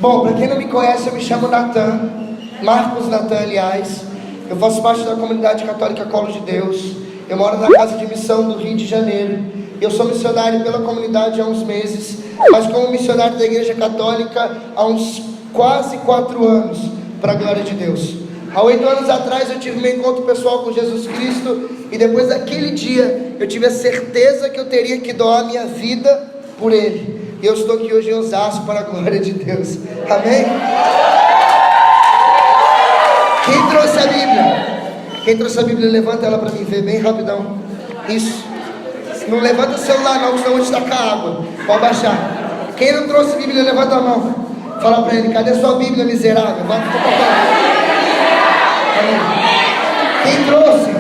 Bom, para quem não me conhece, eu me chamo Natan, Marcos Natan, aliás. Eu faço parte da comunidade católica Colo de Deus. Eu moro na Casa de Missão do Rio de Janeiro. Eu sou missionário pela comunidade há uns meses, mas como missionário da Igreja Católica há uns quase 4 anos, para a glória de Deus. Há 8 anos atrás eu tive meu encontro pessoal com Jesus Cristo, e depois daquele dia eu tive a certeza que eu teria que doar a minha vida por Ele. E eu estou aqui hoje em Osasco para a glória de Deus. Amém? Quem trouxe a Bíblia? Quem trouxe a Bíblia, levanta ela para mim ver bem rapidão. Isso. Não levanta o celular não, senão onde está com a água. Pode baixar. Quem não trouxe a Bíblia, levanta a mão. Fala para ele, cadê sua Bíblia, miserável? Vai Quem trouxe,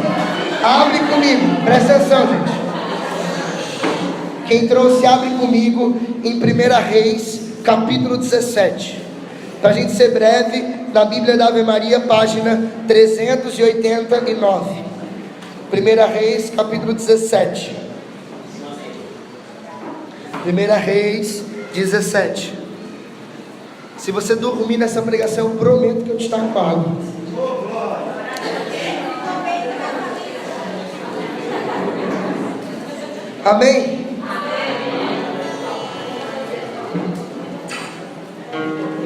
abre comigo. Presta atenção, gente. Quem trouxe, abre comigo em 1 Reis, capítulo 17. Para a gente ser breve, na Bíblia da Ave Maria, página 389. 1 Reis, capítulo 17. 1 Reis 17. Se você dormir nessa pregação, eu prometo que eu te pago. Amém?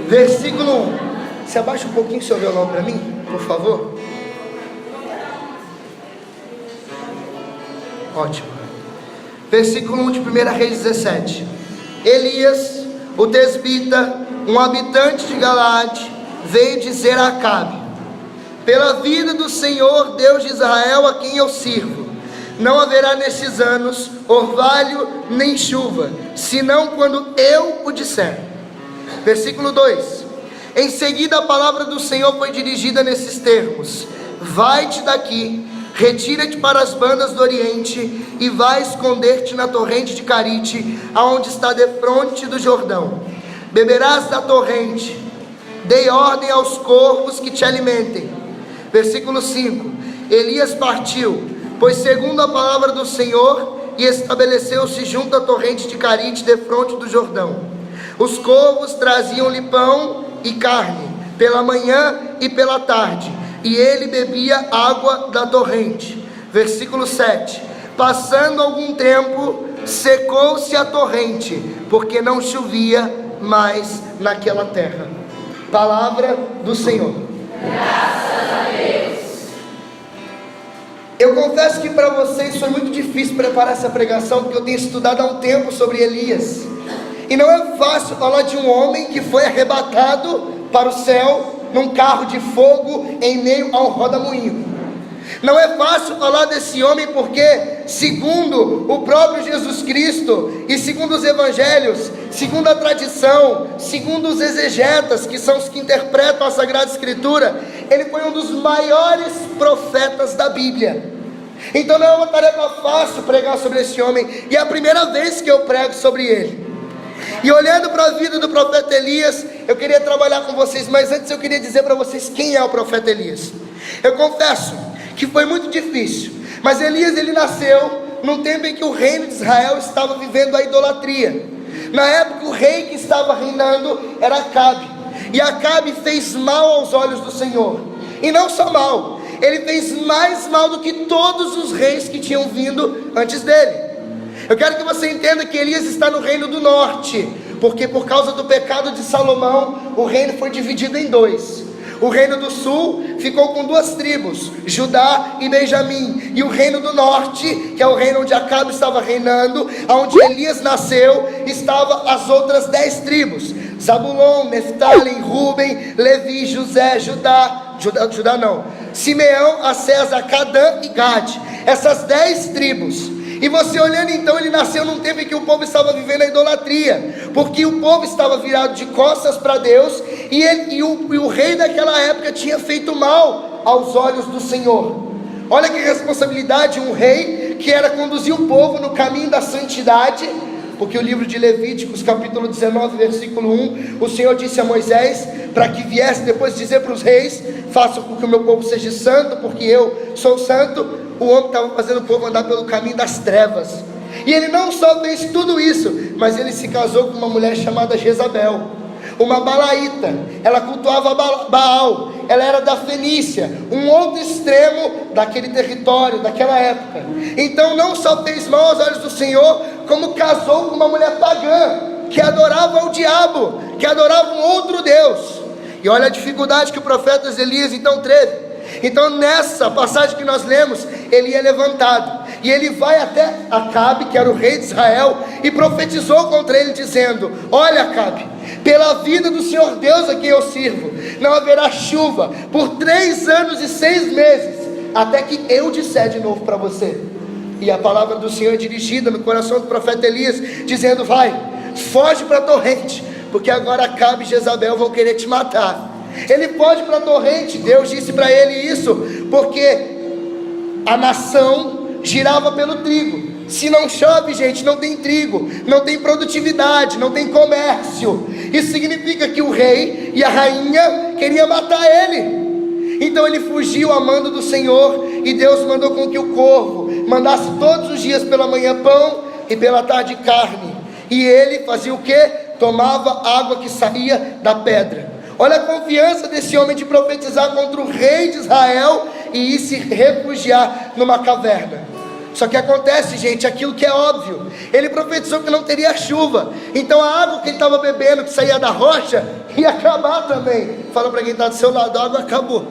Versículo 1. Você abaixa um pouquinho seu violão para mim, por favor? Ótimo. Versículo 1 de 1 Reis 17. Elias, o tesbita, um habitante de Galaade, veio dizer a Acabe: pela vida do Senhor Deus de Israel, a quem eu sirvo, não haverá nestes anos orvalho nem chuva, senão quando eu o disser. Versículo 2. Em seguida a palavra do Senhor foi dirigida nesses termos: vai-te daqui, retira-te para as bandas do Oriente, e vai esconder-te na torrente de Carite, aonde está defronte do Jordão. Beberás da torrente. Dei ordem aos corvos que te alimentem. Versículo 5. Elias partiu, pois segundo a palavra do Senhor, e estabeleceu-se junto à torrente de Carite, defronte do Jordão. Os corvos traziam-lhe pão e carne, pela manhã e pela tarde, e ele bebia água da torrente. Versículo 7. Passando algum tempo, secou-se a torrente, porque não chovia mais naquela terra. Palavra do Senhor. Graças a Deus. Eu confesso que para vocês foi muito difícil preparar essa pregação, porque eu tenho estudado há um tempo sobre Elias, e não é fácil falar de um homem que foi arrebatado para o céu num carro de fogo em meio a um rodamuinho. Não é fácil falar desse homem porque, segundo o próprio Jesus Cristo e segundo os evangelhos, segundo a tradição, segundo os exegetas, que são os que interpretam a Sagrada Escritura, ele foi um dos maiores profetas da Bíblia. Então não é uma tarefa fácil pregar sobre esse homem, e é a primeira vez que eu prego sobre ele. E olhando para a vida do profeta Elias, eu queria trabalhar com vocês, mas antes eu queria dizer para vocês quem é o profeta Elias. Eu confesso que foi muito difícil, mas Elias, ele nasceu num tempo em que o reino de Israel estava vivendo a idolatria. Na época o rei que estava reinando era Acabe, e Acabe fez mal aos olhos do Senhor, e não só mal, ele fez mais mal do que todos os reis que tinham vindo antes dele. Eu quero que você entenda que Elias está no reino do norte, porque por causa do pecado de Salomão, o reino foi dividido em 2. O reino do sul ficou com 2 tribos, Judá e Benjamim, e o reino do norte, que é o reino onde Acabe estava reinando, onde Elias nasceu, estava as outras 10 tribos: Zabulon, Neftali, Ruben, Levi, José, Simeão, Assesa, Cadã e Gade. Essas 10 tribos. E você olhando então, ele nasceu num tempo em que o povo estava vivendo a idolatria, porque o povo estava virado de costas para Deus, e o rei daquela época tinha feito mal aos olhos do Senhor. Olha que responsabilidade, um rei que era conduzir o povo no caminho da santidade, porque o livro de Levíticos, capítulo 19, versículo 1, o Senhor disse a Moisés, para que viesse depois dizer para os reis: façam com que o meu povo seja santo, porque eu sou santo. O homem estava fazendo o povo andar pelo caminho das trevas, e ele não só fez tudo isso, mas ele se casou com uma mulher chamada Jezabel. uma balaíta, ela cultuava Baal, ela era da Fenícia, um outro extremo daquele território, daquela época. Então não só fez mal aos olhos do Senhor, como casou com uma mulher pagã, que adorava o diabo, que adorava um outro Deus. E olha a dificuldade que o profeta Elias então teve. Então nessa passagem que nós lemos, ele é levantado, e ele vai até Acabe, que era o rei de Israel, e profetizou contra ele dizendo: olha, Acabe, pela vida do Senhor Deus a quem eu sirvo, não haverá chuva por 3 anos e 6 meses, até que eu disser de novo para você. E a palavra do Senhor é dirigida no coração do profeta Elias, dizendo: vai, foge para a torrente, porque agora Acabe e Jezabel vão querer te matar. Ele pode ir para a torrente. Deus disse para ele isso, porque a nação girava pelo trigo. Se não chove, gente, não tem trigo, não tem produtividade, não tem comércio. Isso significa que o rei e a rainha queriam matar ele. Então ele fugiu a mando do Senhor, e Deus mandou com que o corvo mandasse todos os dias pela manhã pão e pela tarde carne. E ele fazia o que? Tomava água que saía da pedra. Olha a confiança desse homem de profetizar contra o rei de Israel e ir se refugiar numa caverna. Só que acontece, gente, aquilo que é óbvio. Ele profetizou que não teria chuva, então a água que ele estava bebendo, que saía da rocha, ia acabar também. Fala para quem está do seu lado: a água acabou.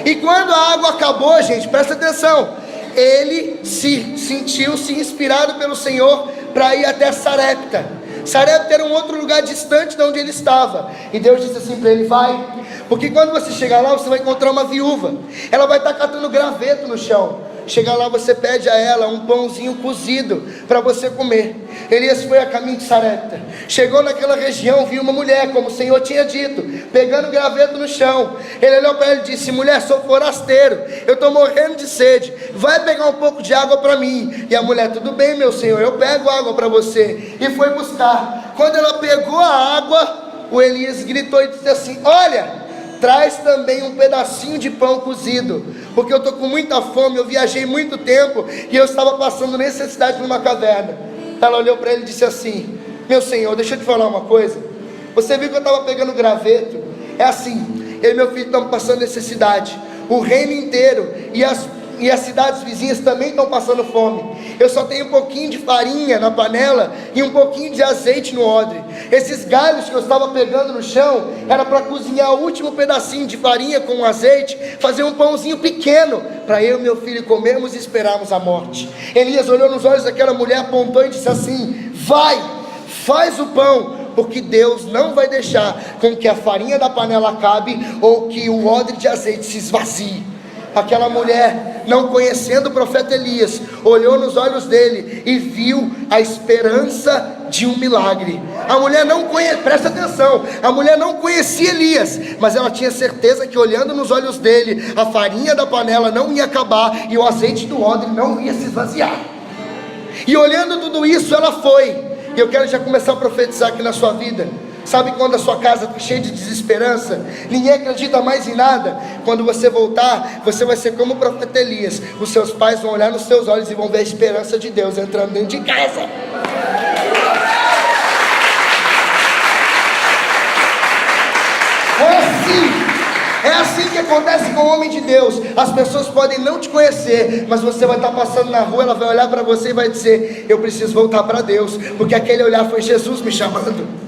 E quando a água acabou, gente, presta atenção, ele sentiu-se inspirado pelo Senhor para ir até Sarepta. Sarepta era um outro lugar distante de onde ele estava, e Deus disse assim para ele: vai, porque quando você chegar lá, você vai encontrar uma viúva, ela vai estar catando graveto no chão. Chegar lá, você pede a ela um pãozinho cozido para você comer. Elias foi a caminho de Sarepta, chegou naquela região, viu uma mulher, como o Senhor tinha dito, pegando graveto no chão. Ele olhou para ela e disse: mulher, sou forasteiro, eu estou morrendo de sede, vai pegar um pouco de água para mim. E a mulher: tudo bem, meu senhor, eu pego água para você. E foi buscar. Quando ela pegou a água, o Elias gritou e disse assim: olha, traz também um pedacinho de pão cozido, porque eu estou com muita fome, eu viajei muito tempo, e eu estava passando necessidade numa caverna. Ela olhou para ele e disse assim: meu senhor, deixa eu te falar uma coisa, você viu que eu estava pegando graveto? É assim, eu e meu filho estamos passando necessidade, o reino inteiro e as cidades vizinhas também estão passando fome. Eu só tenho um pouquinho de farinha na panela e um pouquinho de azeite no odre. Esses galhos que eu estava pegando no chão era para cozinhar o último pedacinho de farinha com azeite, fazer um pãozinho pequeno para eu e meu filho comermos e esperarmos a morte. Elias olhou nos olhos daquela mulher, apontou e disse assim: vai, faz o pão, porque Deus não vai deixar com que a farinha da panela acabe, ou que o odre de azeite se esvazie. Aquela mulher, não conhecendo o profeta Elias, olhou nos olhos dele e viu a esperança de um milagre. A mulher não conhecia, presta atenção, a mulher não conhecia Elias, mas ela tinha certeza que olhando nos olhos dele, a farinha da panela não ia acabar e o azeite do odre não ia se esvaziar. E olhando tudo isso, ela foi. E eu quero já começar a profetizar aqui na sua vida. Sabe quando a sua casa está cheia de desesperança, ninguém acredita mais em nada? Quando você voltar, você vai ser como o profeta Elias. Os seus pais vão olhar nos seus olhos e vão ver a esperança de Deus entrando dentro de casa. É assim que acontece com o homem de Deus. As pessoas podem não te conhecer, mas você vai estar passando na rua, ela vai olhar para você e vai dizer: eu preciso voltar para Deus, porque aquele olhar foi Jesus me chamando.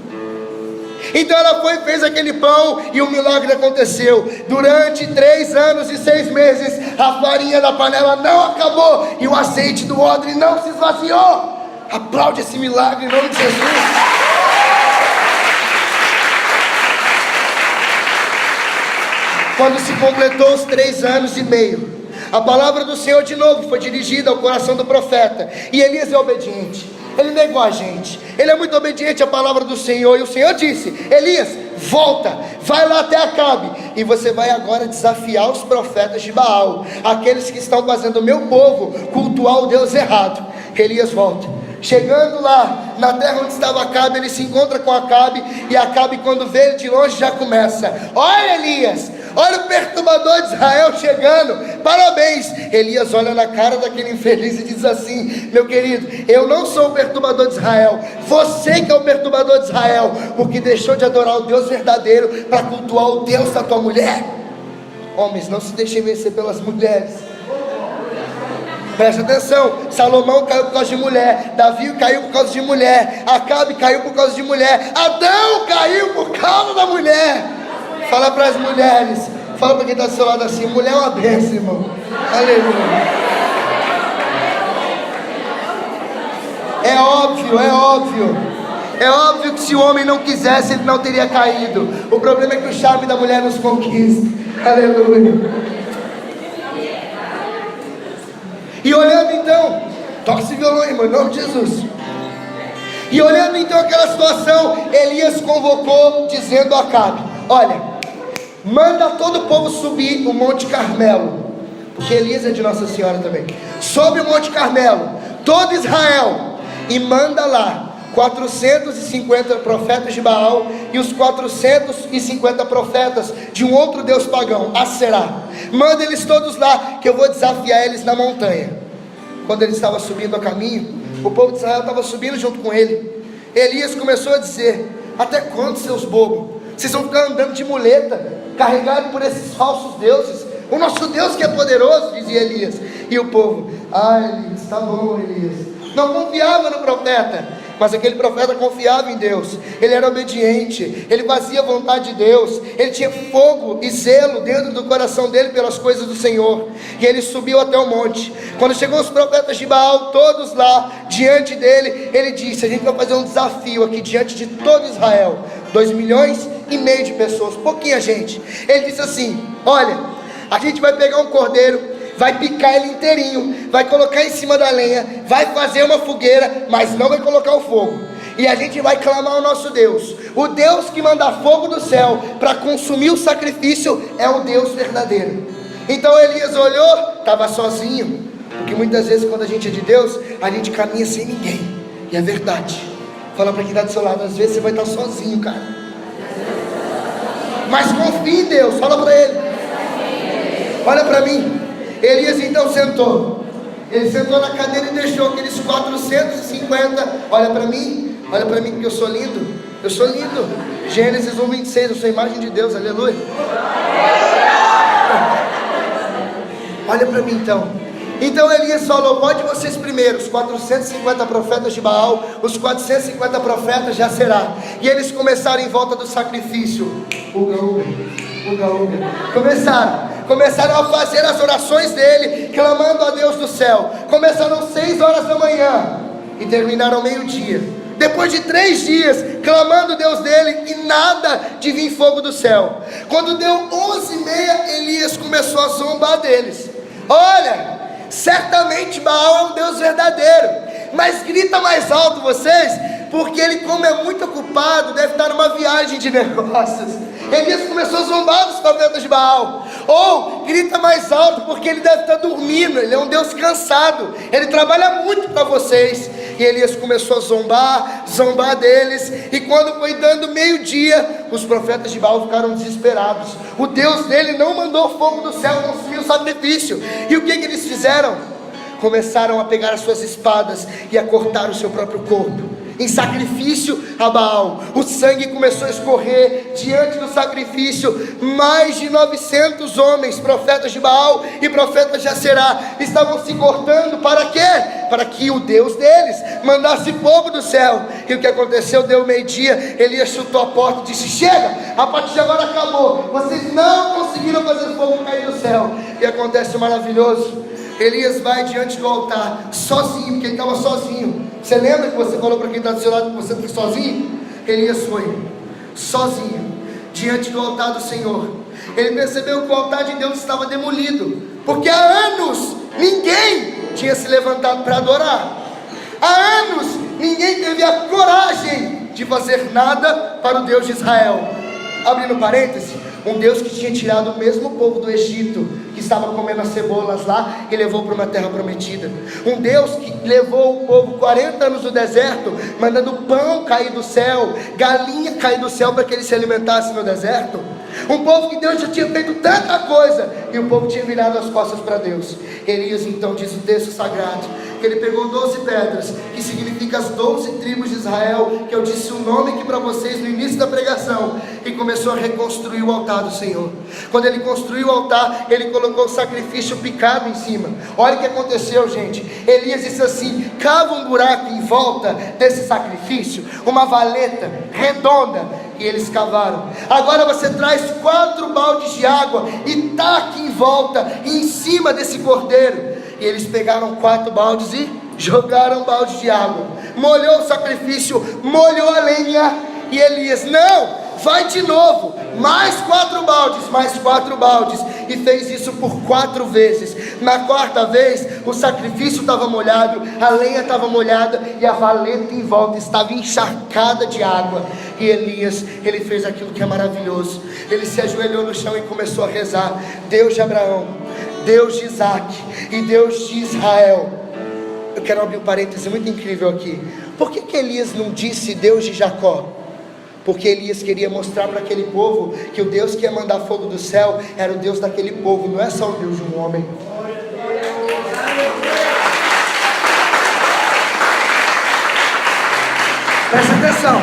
Então ela foi e fez aquele pão, e o milagre aconteceu. Durante 3 anos e 6 meses, a farinha da panela não acabou, e o azeite do odre não se esvaziou. Aplaude esse milagre em nome de Jesus. Quando se completou os 3 anos e meio, a palavra do Senhor de novo foi dirigida ao coração do profeta, e Elias é obediente. Ele não é igual a gente, ele é muito obediente à palavra do Senhor. E o Senhor disse: Elias, volta, vai lá até Acabe, e você vai agora desafiar os profetas de Baal, aqueles que estão fazendo o meu povo cultuar o Deus errado. Elias volta. Chegando lá na terra onde estava Acabe, ele se encontra com Acabe, e Acabe, quando vê ele de longe, já começa: olha, Elias, Olha o perturbador de Israel chegando, parabéns. Elias olha na cara daquele infeliz e diz assim: meu querido, eu não sou o perturbador de Israel, você que é o perturbador de Israel, porque deixou de adorar o Deus verdadeiro para cultuar o Deus da tua mulher. Homens, não se deixem vencer pelas mulheres. Presta atenção, Salomão caiu por causa de mulher, Davi caiu por causa de mulher, Acabe caiu por causa de mulher, Adão caiu por causa da mulher. Fala para as mulheres, fala para quem está do seu lado assim: mulher é uma bênção, irmão. Aleluia. É óbvio que se o homem não quisesse, ele não teria caído. O problema é que o charme da mulher nos conquista. Aleluia. E olhando então, toque esse violão, irmão, em nome de Jesus. E olhando então aquela situação, Elias convocou, dizendo a Acabe: olha, manda todo o povo subir o Monte Carmelo, porque Elias é de Nossa Senhora também. Sobe o Monte Carmelo, todo Israel, e manda lá 450 profetas de Baal e os 450 profetas de um outro deus pagão, Aserá. Manda eles todos lá, que eu vou desafiar eles na montanha. Quando ele estava subindo a caminho, o povo de Israel estava subindo junto com ele. Elias começou a dizer: até quando, seus bobos? Vocês vão ficar andando de muleta, carregados por esses falsos deuses? O nosso Deus que é poderoso, dizia Elias. E o povo: Elias, tá bom, Elias. Não confiava no profeta, mas aquele profeta confiava em Deus. Ele era obediente, ele fazia a vontade de Deus, ele tinha fogo e zelo dentro do coração dele pelas coisas do Senhor. E ele subiu até o monte. Quando chegou os profetas de Baal, todos lá diante dele, ele disse: a gente vai fazer um desafio aqui diante de todo Israel, 2,5 milhões de pessoas, pouquinha gente. Ele disse assim: olha, a gente vai pegar um cordeiro, vai picar ele inteirinho, vai colocar em cima da lenha, vai fazer uma fogueira, mas não vai colocar o fogo. E a gente vai clamar ao nosso Deus. O Deus que manda fogo do céu para consumir o sacrifício é o Deus verdadeiro. Então Elias olhou, estava sozinho, porque muitas vezes quando a gente é de Deus, a gente caminha sem ninguém, e é verdade. Fala para quem está do seu lado: às vezes você vai estar sozinho, cara, mas confia em Deus. Fala para ele: olha para mim. Elias então sentou. Ele sentou na cadeira e deixou aqueles 450. Olha para mim porque eu sou lindo. Eu sou lindo. Gênesis 1:26, eu sou a imagem de Deus, aleluia. Olha para mim então. Então Elias falou: pode vocês primeiro, os 450 profetas de Baal, os 450 profetas de Aserá. E eles começaram em volta do sacrifício. Começaram a fazer as orações dele, clamando a Deus do céu. Começaram 6 horas da manhã e terminaram meio-dia. Depois de 3 dias clamando Deus dele, e nada de vir fogo do céu. Quando deu 11h30, Elias começou a zombar deles. Olha, certamente Baal é um Deus verdadeiro, mas grita mais alto vocês, porque ele, como é muito ocupado, deve estar numa viagem de negócios. Elias começou a zombar dos profetas de Baal. Ou grita mais alto, porque ele deve estar dormindo, ele é um Deus cansado, ele trabalha muito para vocês. E Elias começou a zombar deles. E quando foi dando meio-dia, os profetas de Baal ficaram desesperados. O Deus dele não mandou fogo do céu consumir o sacrifício. E o que eles fizeram? Começaram a pegar as suas espadas e a cortar o seu próprio corpo em sacrifício a Baal. O sangue começou a escorrer diante do sacrifício. Mais de 900 homens, profetas de Baal e profetas de Aserá, estavam se cortando. Para quê? Para que o Deus deles mandasse fogo do céu. E o que aconteceu? Deu meio-dia, Elias chutou a porta e disse: chega, a partir de agora acabou, vocês não conseguiram fazer fogo cair do céu. E acontece o maravilhoso: Elias vai diante do altar, sozinho, porque ele estava sozinho. Você lembra que você falou para quem está do seu lado que você foi sozinho? Elias foi sozinho, diante do altar do Senhor. Ele percebeu que o altar de Deus estava demolido, porque há anos ninguém tinha se levantado para adorar. Há anos ninguém teve a coragem de fazer nada para o Deus de Israel. Abrindo parênteses, um Deus que tinha tirado o mesmo povo do Egito, que estava comendo as cebolas lá, e levou para uma terra prometida. Um Deus que levou o povo 40 anos no deserto, mandando pão cair do céu, galinha cair do céu para que eles se alimentassem no deserto. Um povo que Deus já tinha feito tanta coisa, e o povo tinha virado as costas para Deus. Elias então diz o texto sagrado, que ele pegou 12 pedras, que significa as 12 tribos de Israel, que eu disse o nome aqui para vocês no início da pregação, e começou a reconstruir o altar do Senhor. Quando ele construiu o altar, ele colocou o sacrifício picado em cima. Olha o que aconteceu, gente. Elias disse assim: cava um buraco em volta desse sacrifício, uma valeta redonda, e eles cavaram. Agora você traz 4 baldes de água e taque em volta e em cima desse cordeiro. E eles pegaram 4 baldes e jogaram balde de água, molhou o sacrifício, molhou a lenha. E Elias: não, vai de novo, mais 4 baldes, mais 4 baldes. E fez isso por 4 vezes. Na 4ª vez, o sacrifício estava molhado, a lenha estava molhada, e a valeta em volta estava encharcada de água. E Elias, ele fez aquilo que é maravilhoso. Ele se ajoelhou no chão e começou a rezar: Deus de Abraão, Deus de Isaac e Deus de Israel. Eu quero abrir um parêntese muito incrível aqui. Por que Elias não disse Deus de Jacó? Porque Elias queria mostrar para aquele povo que o Deus que ia mandar fogo do céu era o Deus daquele povo, não é só o Deus de um homem. Presta atenção.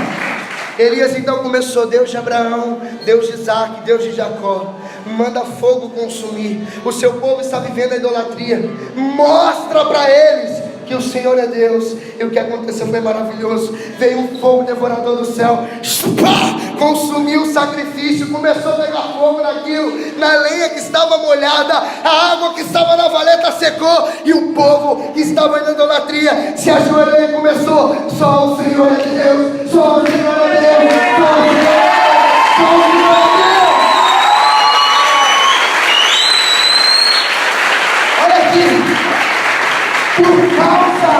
Elias então começou: Deus de Abraão, Deus de Isaac, Deus de Jacó, manda fogo consumir. O seu povo está vivendo a idolatria. Mostra para eles que o Senhor é Deus. E o que aconteceu foi maravilhoso. Veio um fogo devorador do céu, consumiu o sacrifício, começou a pegar fogo naquilo, na lenha que estava molhada, a água que estava na valeta secou, e o povo que estava na idolatria se ajoelhou e começou: só o Senhor é Deus, só o Senhor é Deus, só o Senhor é Deus, só o Senhor é Deus. Olha aqui. Por causa,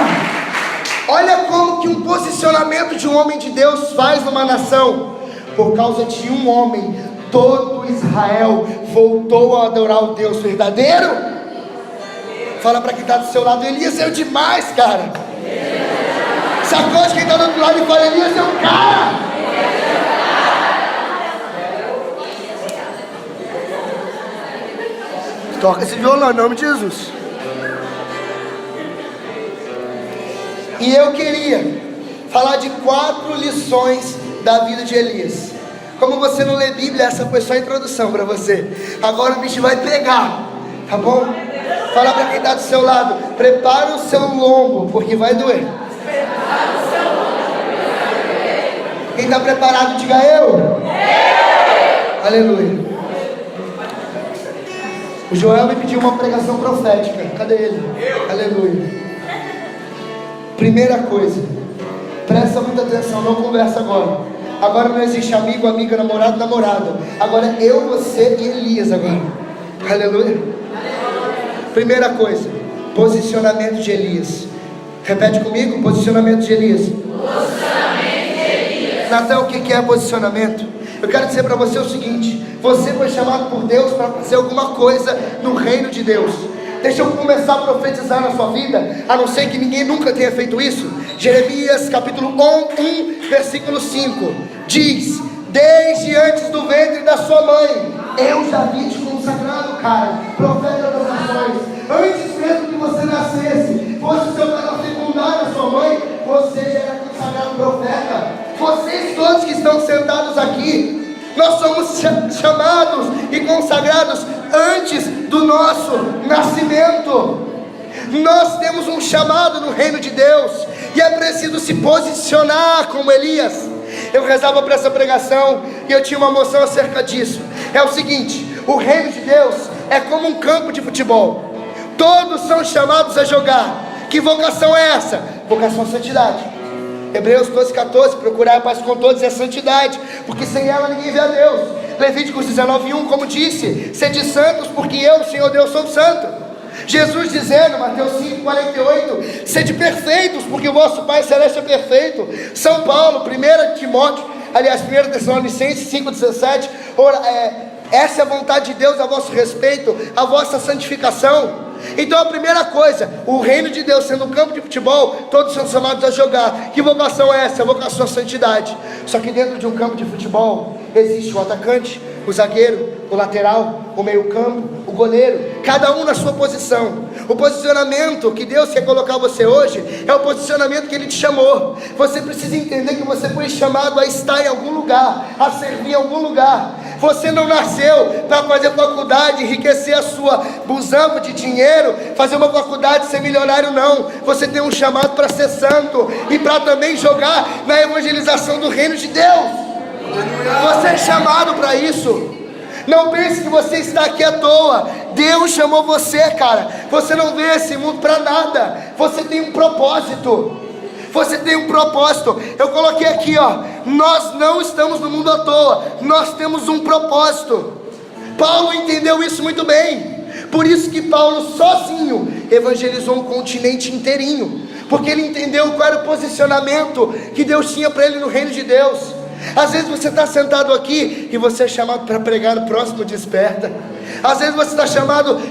olha como que um posicionamento de um homem de Deus faz numa nação. Por causa de um homem, todo Israel voltou a adorar o Deus verdadeiro. Fala para quem está do seu lado: Elias é demais, cara. Sacode quem está do outro lado e fala: Elias é um cara. Toca esse violão em nome de Jesus. E eu queria falar de 4 lições da vida de Elias. Como você não lê Bíblia, essa foi só a introdução para você. Agora o bicho vai pegar, tá bom? Fala para quem está do seu lado: prepara o seu lombo, porque vai doer. Quem está preparado, diga eu. Aleluia. O Joel me pediu uma pregação profética. Cadê ele? Aleluia. Primeira coisa, presta muita atenção, não conversa agora. Agora não existe amigo, amiga, namorado, namorada. Agora eu, você e Elias agora. Aleluia. Primeira coisa, posicionamento de Elias. Repete comigo: posicionamento de Elias. Posicionamento de Elias. Natal, o que é posicionamento? Eu quero dizer para você o seguinte: você foi chamado por Deus para fazer alguma coisa no reino de Deus. Deixa eu começar a profetizar na sua vida, a não ser que ninguém nunca tenha feito isso. Jeremias capítulo 1, versículo 5 diz: desde antes do ventre da sua mãe eu já vi te consagrado, cara, profeta das nações. Antes mesmo que você nascesse, fosse o seu pai fecundar a sua mãe, você já era consagrado profeta. Vocês todos que estão sentados aqui, nós somos chamados e consagrados antes do nosso nascimento. Nós temos um chamado no reino de Deus, e é preciso se posicionar como Elias. Eu rezava para essa pregação e eu tinha uma emoção acerca disso. É o seguinte: o reino de Deus é como um campo de futebol. Todos são chamados a jogar. Que vocação é essa? Vocação à santidade. Hebreus 12:14, procurar a paz com todos é santidade, porque sem ela ninguém vê a Deus. Levíticos 19:1, como disse: sede santos, porque eu, Senhor Deus, sou santo. Jesus dizendo, Mateus 5:48, sede perfeitos, porque o vosso Pai Celeste é perfeito. São Paulo, 1 Timóteo, aliás, 1 Tessalonicenses 5:17, essa é a vontade de Deus a vosso respeito, a vossa santificação. Então a primeira coisa, o reino de Deus sendo um campo de futebol, todos são chamados a jogar. Que vocação é essa? A vocação à santidade. Só que dentro de um campo de futebol existe o atacante, o zagueiro, o lateral, o meio-campo, o goleiro, cada um na sua posição. O posicionamento que Deus quer colocar você hoje é o posicionamento que Ele te chamou. Você precisa entender que você foi chamado a estar em algum lugar, a servir em algum lugar. Você não nasceu para fazer faculdade, enriquecer a sua busanfa de dinheiro, fazer uma faculdade, ser milionário, não. Você tem um chamado para ser santo e para também jogar na evangelização do reino de Deus. Você é chamado para isso. Não pense que você está aqui à toa. Deus chamou você, cara. Você não veio esse mundo para nada. Você tem um propósito. Você tem um propósito. Eu coloquei aqui, ó. Nós não estamos no mundo à toa. Nós temos um propósito. Paulo entendeu isso muito bem. Por isso que Paulo sozinho evangelizou um continente inteirinho. Porque ele entendeu qual era o posicionamento que Deus tinha para ele no reino de Deus. Às vezes você está sentado aqui e você é chamado para pregar no próximo Desperta. Às vezes você está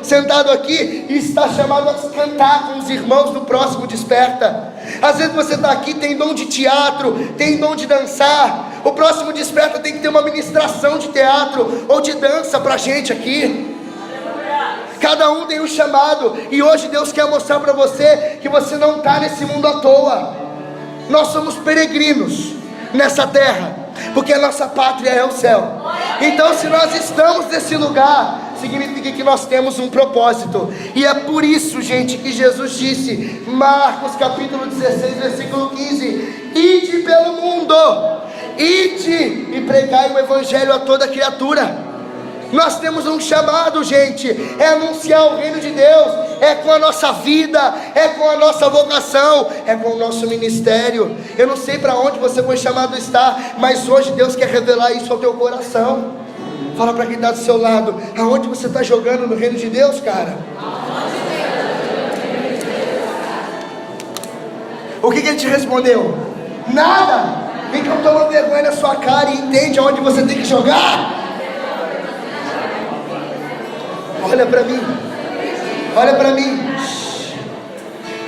sentado aqui e está chamado a cantar com os irmãos no próximo Desperta. Às vezes você está aqui, tem dom de teatro, tem dom de dançar. O próximo Desperta tem que ter uma ministração de teatro ou de dança para a gente aqui. Cada um tem um chamado. E hoje Deus quer mostrar para você que você não está nesse mundo à toa. Nós somos peregrinos nessa terra, porque a nossa pátria é o céu. Então se nós estamos nesse lugar, significa que nós temos um propósito. E é por isso, gente, que Jesus disse, Marcos capítulo 16, versículo 15: ide pelo mundo, ide e pregai o evangelho a toda criatura. Nós temos um chamado, gente, é anunciar o reino de Deus, é com a nossa vida, é com a nossa vocação, é com o nosso ministério. Eu não sei para onde você foi chamado a estar, mas hoje Deus quer revelar isso ao teu coração. Fala para quem está do seu lado, aonde você está jogando no reino de Deus, cara? O que ele te respondeu? Nada. Então toma vergonha na sua cara e entende aonde você tem que jogar. Olha para mim, olha para mim.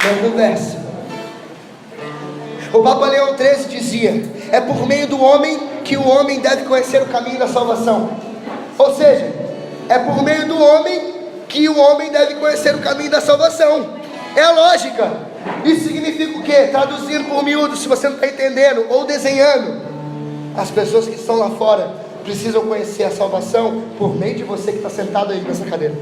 Não conversa. O Papa Leão XIII dizia: é por meio do homem que o homem deve conhecer o caminho da salvação. Ou seja, é por meio do homem que o homem deve conhecer o caminho da salvação. É a lógica. Isso significa o quê? Traduzindo por miúdo, se você não está entendendo, ou desenhando, as pessoas que estão lá fora precisam conhecer a salvação por meio de você que está sentado aí nessa cadeira.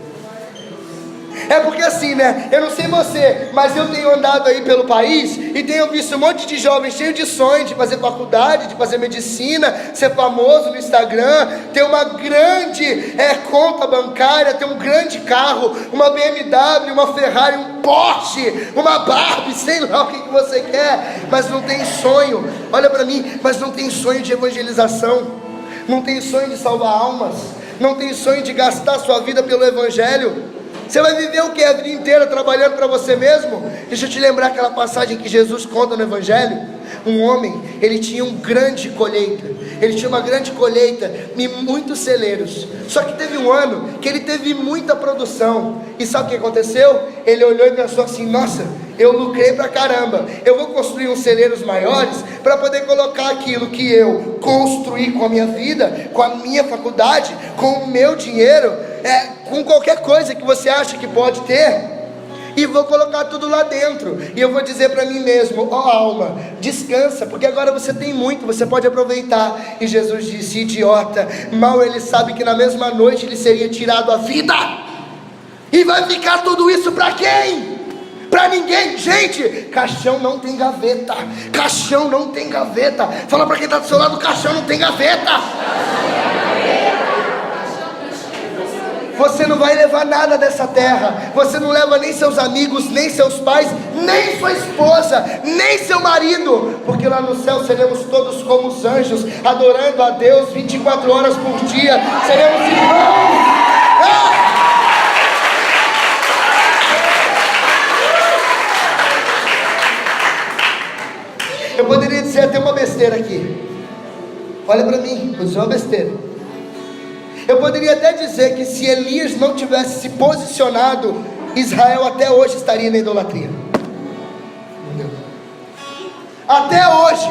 É porque assim, né? Eu não sei você, mas eu tenho andado aí pelo país e tenho visto um monte de jovens cheios de sonhos de fazer faculdade, de fazer medicina, ser famoso no Instagram, ter uma grande conta bancária, ter um grande carro, uma BMW, uma Ferrari, um Porsche, uma Barbie, sei lá o que você quer, mas não tem sonho. Olha para mim, mas não tem sonho de evangelização. Não tem sonho de salvar almas, não tem sonho de gastar sua vida pelo evangelho. Você vai viver o que? A vida inteira trabalhando para você mesmo? Deixa eu te lembrar aquela passagem que Jesus conta no evangelho. Um homem, ele tinha uma grande colheita e muitos celeiros. Só que teve um ano que ele teve muita produção. E sabe o que aconteceu? Ele olhou e pensou assim: nossa, eu lucrei pra caramba, eu vou construir uns celeiros maiores para poder colocar aquilo que eu construí com a minha vida, com a minha faculdade, com o meu dinheiro, com qualquer coisa que você acha que pode ter, e vou colocar tudo lá dentro. E eu vou dizer para mim mesmo: ó alma, descansa, porque agora você tem muito, você pode aproveitar. E Jesus disse: idiota, mal ele sabe que na mesma noite ele seria tirado a vida. E vai ficar tudo isso para quem? Para ninguém. Gente, caixão não tem gaveta. Caixão não tem gaveta. Fala para quem está do seu lado: caixão não tem gaveta. Você não vai levar nada dessa terra. Você não leva nem seus amigos, nem seus pais, nem sua esposa, nem seu marido, porque lá no céu seremos todos como os anjos, adorando a Deus 24 horas por dia. Seremos irmãos. Eu poderia dizer até uma besteira aqui. Olha para mim, vou dizer uma besteira. Eu poderia até dizer que se Elias não tivesse se posicionado, Israel até hoje estaria na idolatria. Até hoje.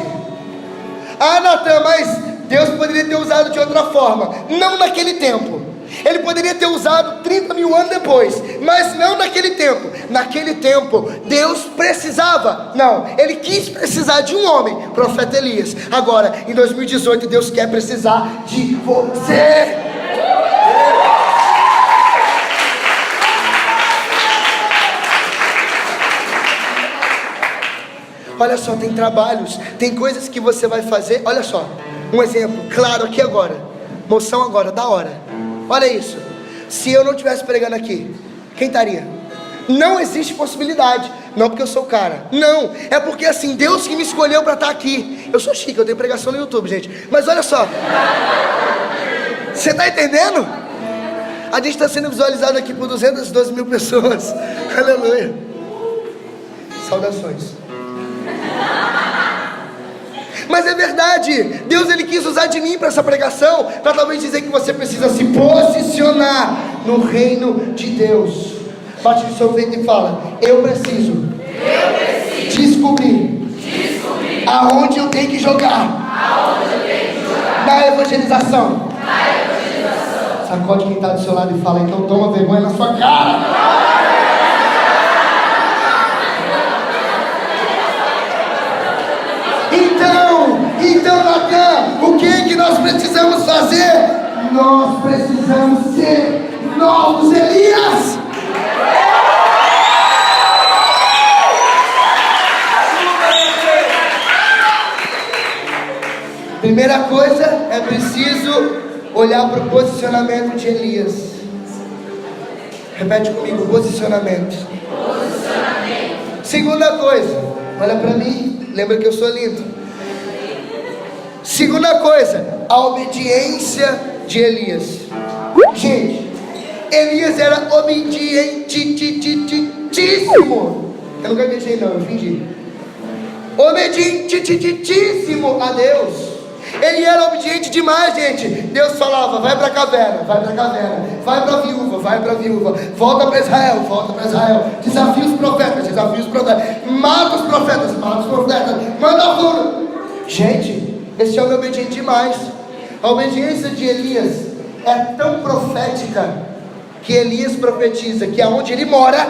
Ah, Natan, mas Deus poderia ter usado de outra forma, não naquele tempo. Ele poderia ter usado 30 mil anos depois, mas não naquele tempo. Naquele tempo, Deus precisava, não, Ele quis precisar de um homem, profeta Elias. Agora, em 2018, Deus quer precisar de você. Olha só, tem trabalhos, tem coisas que você vai fazer. Olha só, um exemplo claro aqui agora, moção agora, da hora. Olha isso, se eu não estivesse pregando aqui, quem estaria? Não existe possibilidade, não porque eu sou o cara, não, é porque assim, Deus que me escolheu para estar aqui. Eu sou chique, eu tenho pregação no YouTube, gente, mas olha só, você está entendendo? A gente está sendo visualizado aqui por 212 mil pessoas, aleluia, saudações. Mas é verdade, Deus Ele quis usar de mim para essa pregação, para talvez dizer que você precisa se posicionar no reino de Deus. Bate no seu peito e fala: eu preciso descobrir aonde eu tenho que jogar, na evangelização. Sacode quem está do seu lado e fala: então toma vergonha na sua cara. Então, Natan, o que nós precisamos fazer? Nós precisamos ser novos Elias. Primeira coisa, é preciso olhar para o posicionamento de Elias. Repete comigo: posicionamento. Segunda coisa, olha para mim, lembra que eu sou lindo. Segunda coisa, a obediência de Elias. Gente, Elias era obedientíssimo. Eu nunca deixei não, eu fingi. Obedientíssimo a Deus. Ele era obediente demais, gente. Deus falava: vai para a caverna, vai para a caverna, vai para a viúva, vai para a viúva, volta para Israel, volta para Israel, desafia os profetas, mata os profetas, manda fogo. Gente, esse homem é obediente demais. A obediência de Elias é tão profética que Elias profetiza que aonde ele mora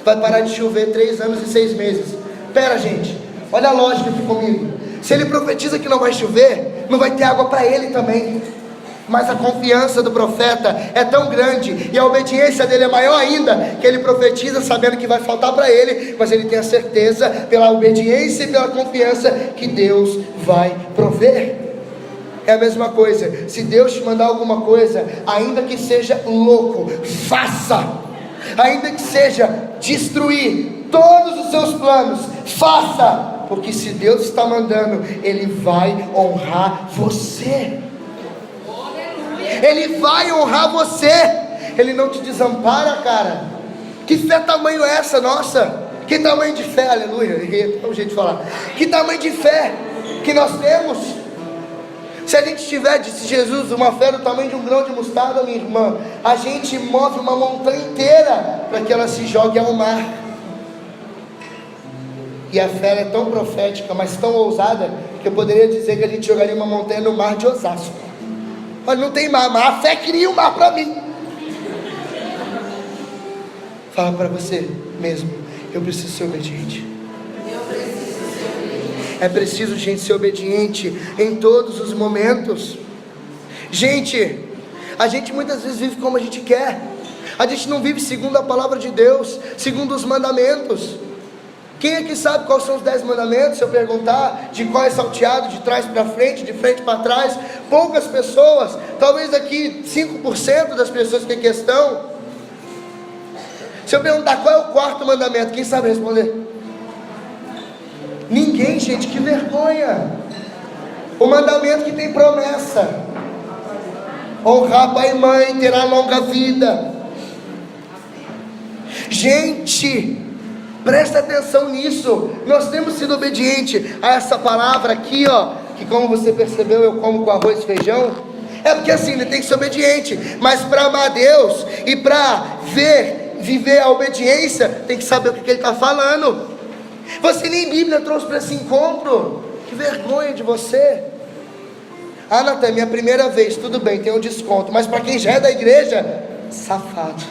vai parar de chover 3 anos e 6 meses. Pera, gente, olha a lógica aqui comigo. Se ele profetiza que não vai chover, não vai ter água para ele também. Mas a confiança do profeta é tão grande e a obediência dele é maior ainda, que ele profetiza sabendo que vai faltar para ele, mas ele tem a certeza, pela obediência e pela confiança, que Deus vai prover. É a mesma coisa, se Deus te mandar alguma coisa, ainda que seja louco, faça. Ainda que seja destruir todos os seus planos, faça. Porque se Deus está mandando, Ele vai honrar você. Ele vai honrar você. Ele não te desampara, cara. Que fé tamanho é essa nossa? Que tamanho de fé, aleluia. É um jeito de falar. Que tamanho de fé que nós temos? Se a gente tiver, disse Jesus, uma fé do tamanho de um grão de mostarda, minha irmã, a gente move uma montanha inteira para que ela se jogue ao mar. E a fé é tão profética, mas tão ousada, que eu poderia dizer que a gente jogaria uma montanha no mar de Osasco. Mas não tem mar, mas a fé cria um mar para mim. Fala para você mesmo: eu preciso ser obediente. É preciso, gente, ser obediente em todos os momentos. Gente, a gente muitas vezes vive como a gente quer. A gente não vive segundo a palavra de Deus, segundo os mandamentos. Quem aqui sabe quais são os 10 mandamentos? Se eu perguntar de qual é salteado, de trás para frente, de frente para trás, poucas pessoas, talvez aqui 5% das pessoas que aqui estão. Se eu perguntar qual é o 4º mandamento, quem sabe responder? Ninguém, gente, que vergonha. O mandamento que tem promessa: honrar pai e mãe, terá longa vida. Gente, presta atenção nisso. Nós temos sido obedientes a essa palavra aqui, ó, que como você percebeu, eu como com arroz e feijão. É porque assim, ele tem que ser obediente. Mas para amar Deus e para viver a obediência, tem que saber o que ele está falando. Você nem Bíblia trouxe para esse encontro. Que vergonha de você. Ah, Natan, minha primeira vez, tudo bem, tem um desconto. Mas para quem já é da igreja, safado.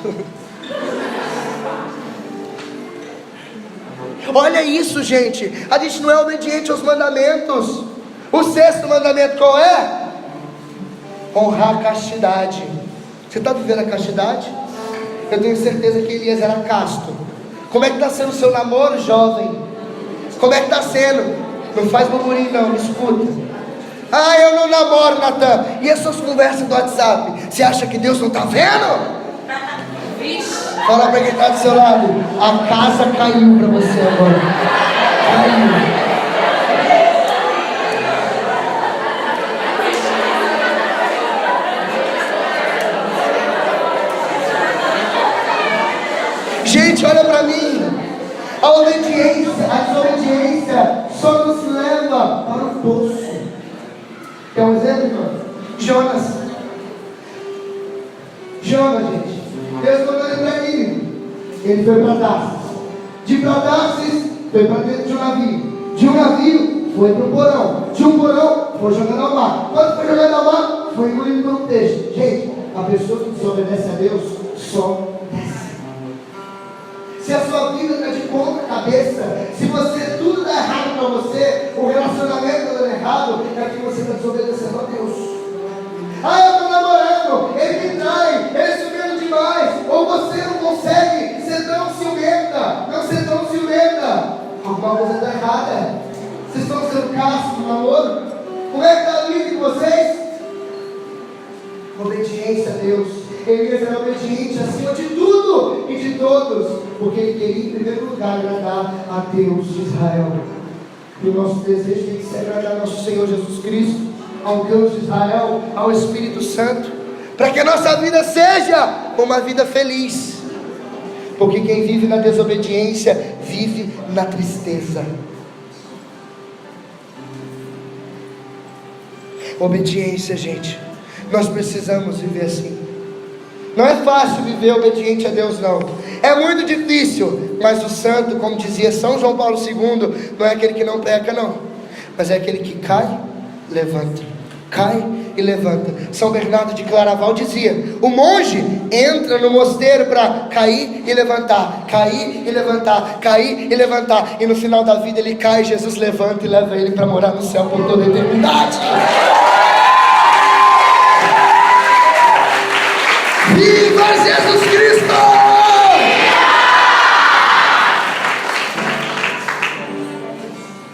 Olha isso, gente. A gente não é obediente aos mandamentos. O 6º mandamento qual é? Honrar a castidade. Você está vivendo a castidade? Eu tenho certeza que Elias era casto. Como é que está sendo o seu namoro, jovem? Como é que está sendo? Não faz burburinho não, me escuta. Ah, eu não namoro, Natan. E as suas conversas do WhatsApp? Você acha que Deus não está vendo? Fala para quem está do seu lado. A casa caiu para você agora. Caiu. Gente, olha para mim. A obediência, a desobediência só nos leva para o poço. Quer um exemplo, irmão? Jonas, gente. Deus mandou ele para ele. Ele foi para Tarsis. De Tarsis, foi para dentro de um navio. De um navio, foi para um porão. De um porão, foi jogado ao mar. Quando foi jogado ao mar, foi engolido por um peixe. Gente, a pessoa que desobedece a Deus só desce. Se a sua vida está de ponta cabeça, se você tudo dá errado para você, o relacionamento está dando errado, é que você está desobedecendo a Deus. Ah, eu estou namorando, ele me trai, ele é ciumento demais, ou você não consegue ser tão ciumenta, não ser tão ciumenta. Alguma coisa está errada. Vocês estão sendo castos no namoro? Como é que está a vida de vocês? Obediência a Deus. Elias era obediente acima de tudo e de todos, porque ele queria em primeiro lugar agradar a Deus de Israel. E o nosso desejo tem que ser agradar ao nosso Senhor Jesus Cristo, ao Deus de Israel, ao Espírito Santo, para que a nossa vida seja uma vida feliz. Porque quem vive na desobediência vive na tristeza. Obediência, gente. Nós precisamos viver assim. Não é fácil viver obediente a Deus, não. É muito difícil. Mas o santo, como dizia São João Paulo II, não é aquele que não peca, não. Mas é aquele que cai, levanta. Cai e levanta. São Bernardo de Claraval dizia: o monge entra no mosteiro para cair e levantar. Cair e levantar. Cair e levantar. E no final da vida ele cai, Jesus levanta e leva ele para morar no céu por toda a eternidade. Viva Jesus Cristo!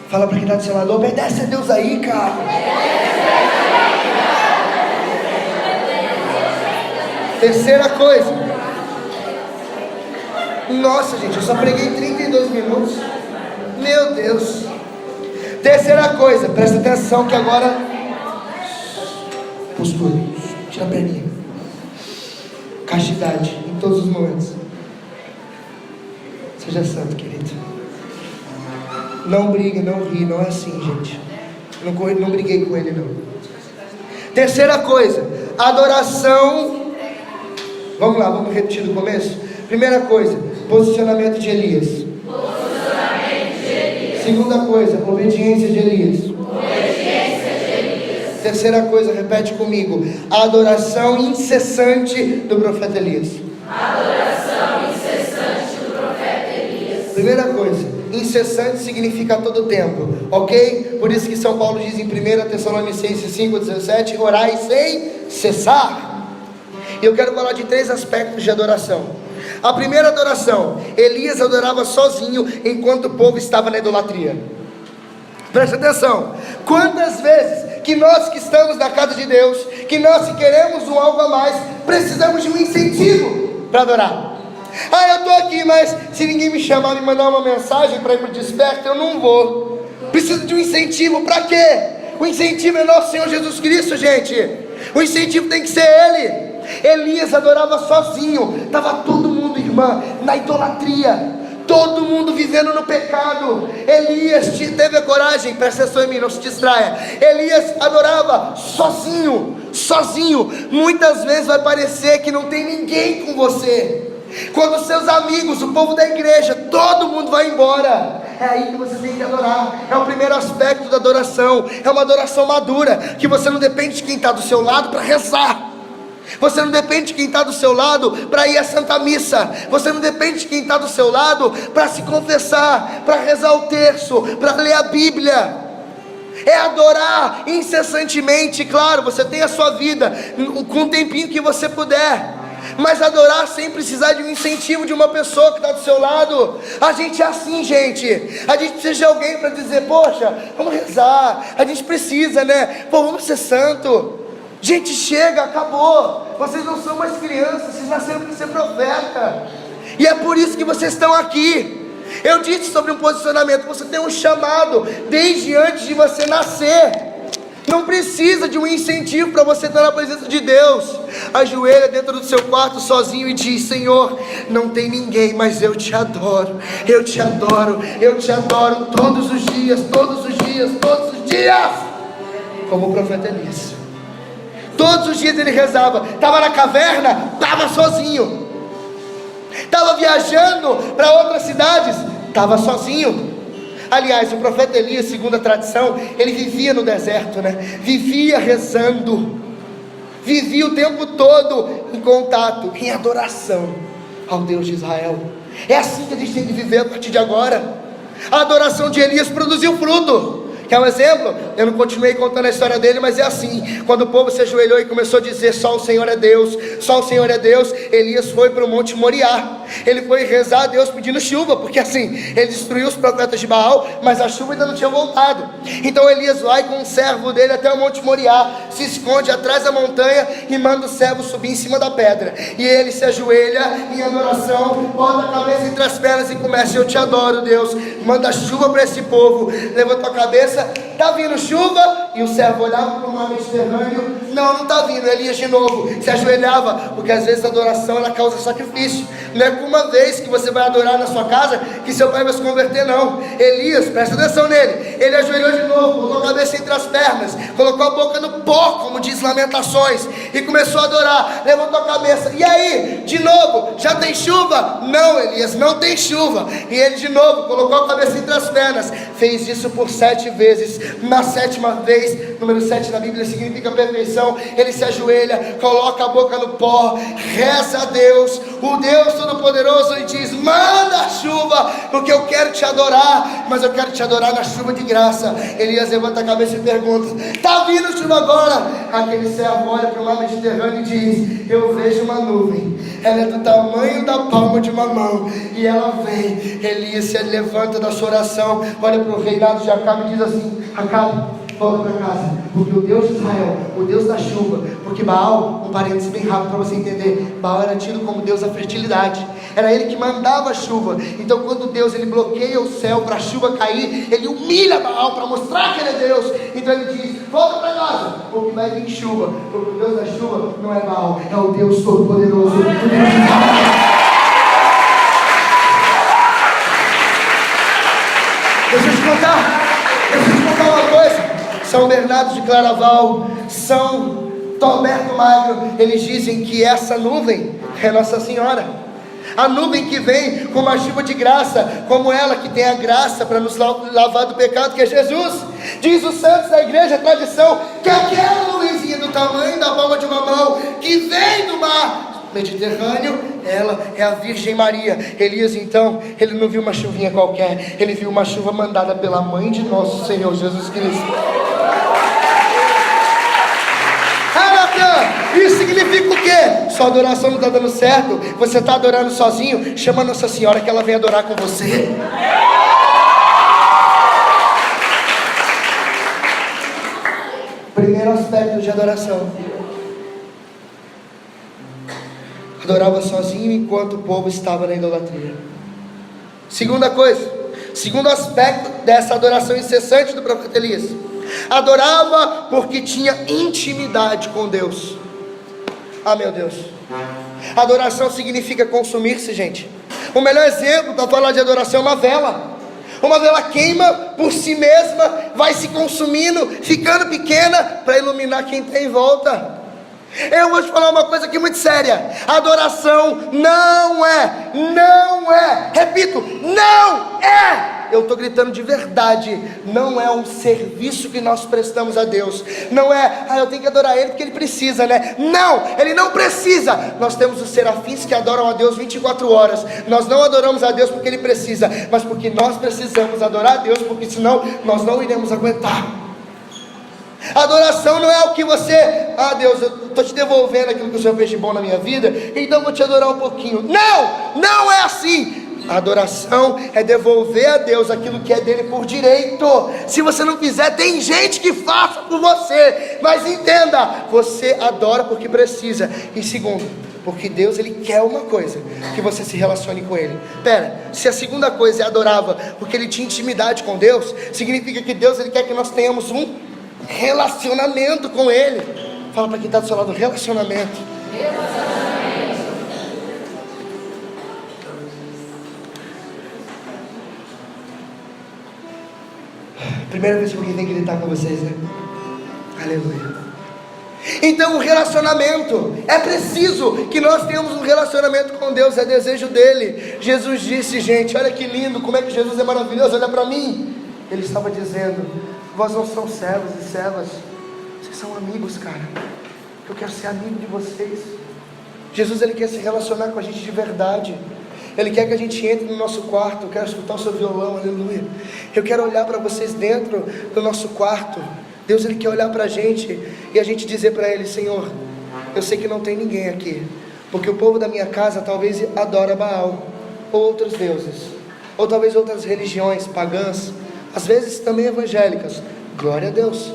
Fala para quem está do seu lado: obedece a Deus aí, cara. Terceira coisa. Nossa, gente, eu só preguei 32 minutos. Meu Deus. Terceira coisa, presta atenção que agora. Postura. Tira a perninha. Castidade em todos os momentos. Seja santo, querido. Não briga, não ri, não é assim, gente. Não briguei com ele, não. Terceira coisa, adoração. Vamos lá, vamos repetir do começo. Primeira coisa, posicionamento de Elias. Segunda coisa, obediência de Elias. Terceira coisa, repete comigo: a adoração incessante do profeta Elias. Primeira coisa, incessante significa todo tempo, ok? Por isso que São Paulo diz em 1 Tessalonicenses 5,17: orai sem cessar. E eu quero falar de 3 aspectos de adoração. A primeira adoração, Elias adorava sozinho enquanto o povo estava na idolatria. Presta atenção. Quantas vezes que nós que estamos na casa de Deus, que nós que queremos um algo a mais, precisamos de um incentivo para adorar. Ah, eu estou aqui, mas se ninguém me chamar, me mandar uma mensagem para ir para o desperto, eu não vou. Preciso de um incentivo. Para quê? O incentivo é nosso Senhor Jesus Cristo, gente. O incentivo tem que ser Ele. Elias adorava sozinho. Estava todo mundo, irmã, na idolatria. Todo mundo vivendo no pecado. Elias teve a coragem, presta atenção em mim, não se distraia. Elias adorava sozinho. Muitas vezes vai parecer que não tem ninguém com você. Quando seus amigos, o povo da igreja, todo mundo vai embora. é aí que você tem que adorar. É o primeiro aspecto da adoração. É uma adoração madura, que você não depende de quem está do seu lado para rezar. Você não depende de quem está do seu lado para ir à Santa Missa. Você não depende de quem está do seu lado para se confessar, para rezar o terço, para ler a Bíblia. É adorar incessantemente. Claro, você tem a sua vida com o tempinho que você puder, mas adorar sem precisar de um incentivo de uma pessoa que está do seu lado. A gente é assim, gente. A gente precisa de alguém para dizer: poxa, vamos rezar. A gente precisa, né? Pô, vamos ser santo. Gente, chega, acabou. Vocês não são mais crianças, vocês nasceram para ser profeta. E é por isso que vocês estão aqui. Eu disse sobre um posicionamento: você tem um chamado desde antes de você nascer. Não precisa de um incentivo para você estar na presença de Deus. Ajoelha dentro do seu quarto sozinho e diz: Senhor, não tem ninguém, mas eu te adoro. Eu te adoro, eu te adoro todos os dias, todos os dias, todos os dias. Como o profeta Elias. Todos os dias ele rezava. Estava na caverna, estava sozinho. Estava viajando para outras cidades, estava sozinho. Aliás, o profeta Elias, segundo a tradição, ele vivia no deserto, né? Vivia rezando, vivia o tempo todo em contato, em adoração ao Deus de Israel. É assim que a gente tem que viver a partir de agora. A adoração de Elias produziu fruto. Quer um exemplo? Eu não continuei contando a história dele, mas é assim: quando o povo se ajoelhou e começou a dizer: só o Senhor é Deus, só o Senhor é Deus, Elias foi para o Monte Moriá. Ele foi rezar a Deus pedindo chuva, porque assim, ele destruiu os profetas de Baal, mas a chuva ainda não tinha voltado. Então Elias vai com um servo dele até o Monte Moriá, se esconde atrás da montanha e manda o servo subir em cima da pedra. E ele se ajoelha em adoração, bota a cabeça entre as pernas e começa: eu te adoro, Deus, manda chuva para esse povo. Levanta a cabeça, está vindo chuva? E o servo olhava para o mar Mediterrâneo: não está vindo. Elias de novo se ajoelhava, porque às vezes a adoração ela causa sacrifício. Não é com uma vez que você vai adorar na sua casa que seu pai vai se converter, não. Elias, presta atenção nele, ele ajoelhou de novo, botou a cabeça entre as pernas, colocou a boca no pó, como diz Lamentações, e começou a adorar. Levantou a cabeça: e aí, de novo, já tem chuva? Não, Elias, não tem chuva. E ele de novo colocou a cabeça entre as pernas, fez isso por 7 vezes. Na 7ª vez, número 7 na Bíblia significa perfeição, ele se ajoelha, coloca a boca no pó, reza a Deus, o Deus Todo-Poderoso, e diz: manda a chuva, porque eu quero te adorar, mas eu quero te adorar na chuva de graça. Elias levanta a cabeça e pergunta: está vindo chuva agora? Aquele servo olha para o mar Mediterrâneo e diz: eu vejo uma nuvem, ela é do tamanho da palma de uma mão, e ela vem. Elias se levanta da sua oração, olha para o reinado de Acabe e diz assim: Acabe, volta para casa, porque o Deus de Israel, o Deus da chuva, porque Baal, um parênteses bem rápido para você entender, Baal era tido como Deus da fertilidade, era ele que mandava a chuva. Então quando Deus ele bloqueia o céu para a chuva cair, ele humilha Baal para mostrar que ele é Deus. Então ele diz: volta para casa, porque vai vir chuva, porque o Deus da chuva não é Baal, é o Deus Todo-Poderoso, o Deus de Israel. Deixa eu te contar uma coisa. São Bernardo de Claraval, São Torberto Magno, eles dizem que essa nuvem é Nossa Senhora. A nuvem que vem com uma chuva de graça, como ela que tem a graça para nos lavar do pecado, que é Jesus. Diz os santos da igreja, a tradição, que aquela nuvenzinha do tamanho da palma de uma mão, que vem do mar Mediterrâneo, ela é a Virgem Maria. Elias então, ele não viu uma chuvinha qualquer, ele viu uma chuva mandada pela mãe de nosso Senhor Jesus Cristo. Isso significa o quê? Sua adoração não está dando certo, você está adorando sozinho, chama Nossa Senhora que ela vem adorar com você. Primeiro aspecto de adoração: adorava sozinho enquanto o povo estava na idolatria. Segunda coisa, segundo aspecto dessa adoração incessante do profeta Elias: adorava porque tinha intimidade com Deus. Ah, meu Deus, adoração significa consumir-se, gente. O melhor exemplo para falar de adoração é uma vela. Uma vela queima por si mesma, vai se consumindo, ficando pequena para iluminar quem está em volta. Eu vou te falar uma coisa aqui muito séria: adoração não é, repito, não é, eu estou gritando de verdade, não é um serviço que nós prestamos a Deus. Não é, eu tenho que adorar Ele porque Ele precisa, né? Não, Ele não precisa. Nós temos os serafins que adoram a Deus 24 horas. Nós não adoramos a Deus porque Ele precisa, mas porque nós precisamos adorar a Deus, porque senão nós não iremos aguentar. Adoração não é o que você, Deus, eu estou te devolvendo aquilo que o Senhor fez de bom na minha vida, então eu vou te adorar um pouquinho. Não é assim. A adoração é devolver a Deus aquilo que é dele por direito. Se você não fizer, tem gente que faça por você, mas entenda, você adora porque precisa. E segundo, porque Deus, Ele quer uma coisa, que você se relacione com Ele. Se a segunda coisa é adorava porque Ele tinha intimidade com Deus, significa que Deus, Ele quer que nós tenhamos um relacionamento com Ele. Fala para quem está do seu lado: relacionamento. Primeira vez que alguém tem que gritar com vocês, né? Aleluia. Então, o relacionamento, é preciso que nós tenhamos um relacionamento com Deus, é desejo dele. Jesus disse, gente, olha que lindo, como é que Jesus é maravilhoso, olha para mim. Ele estava dizendo: vós não são servos e servas, vocês são amigos, cara. Eu quero ser amigo de vocês. Jesus, Ele quer se relacionar com a gente de verdade. Ele quer que a gente entre no nosso quarto. Eu quero escutar o seu violão, aleluia. Eu quero olhar para vocês dentro do nosso quarto. Deus, Ele quer olhar para a gente e a gente dizer para Ele: Senhor, eu sei que não tem ninguém aqui, porque o povo da minha casa talvez adora Baal, ou outros deuses, ou talvez outras religiões pagãs, às vezes também evangélicas. Glória a Deus.